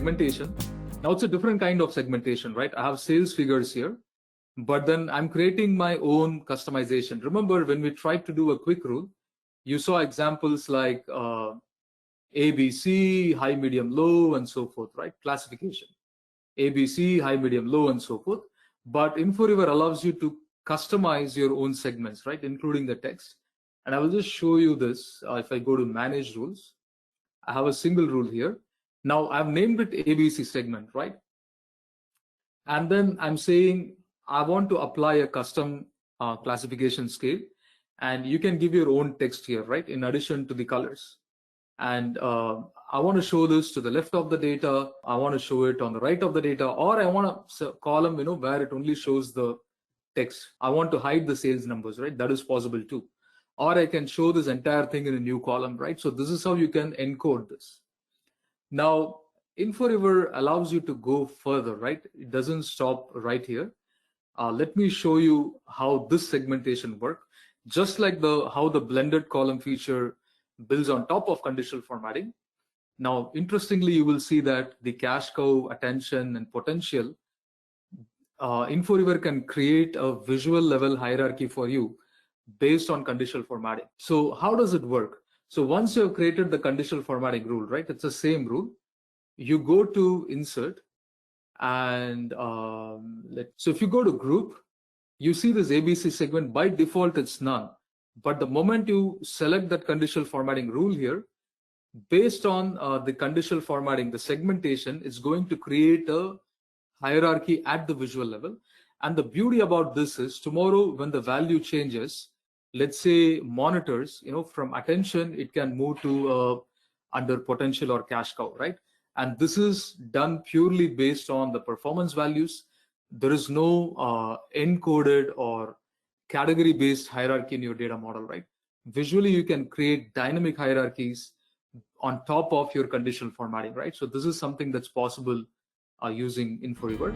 segmentation. Now it's a different kind of segmentation, right? I have sales figures here, but then I'm creating my own customization. Remember when we tried to do a quick rule, you saw examples like ABC, high, medium, low, and so forth, right? Classification. ABC, high, medium, low, and so forth. But Inforiver allows you to customize your own segments, right? Including the text. And I will just show you this. If I go to manage rules, I have a single rule here. Now I've named it ABC segment, right? And then I'm saying I want to apply a custom classification scale, and you can give your own text here, right? In addition to the colors. And I want to show this to the left of the data. I want to show it on the right of the data, or I want a column, where it only shows the text. I want to hide the sales numbers, right? That is possible too. Or I can show this entire thing in a new column, right? So this is how you can encode this. Now, Inforiver allows you to go further, right? It doesn't stop right here. Let me show you how this segmentation works. Just like how the blended column feature builds on top of conditional formatting. Now, interestingly, you will see that the cash cow, attention, and potential, Inforiver can create a visual level hierarchy for you based on conditional formatting. So how does it work? So once you have created the conditional formatting rule, right? It's the same rule. You go to insert, and so if you go to group, you see this ABC segment. By default, it's none. But the moment you select that conditional formatting rule here, based on the conditional formatting, the segmentation is going to create a hierarchy at the visual level. And the beauty about this is tomorrow when the value changes, let's say monitors, from attention, it can move to under potential or cash cow, right? And this is done purely based on the performance values. There is no encoded or category-based hierarchy in your data model, right? Visually, you can create dynamic hierarchies on top of your conditional formatting, right? So this is something that's possible using Inforiver.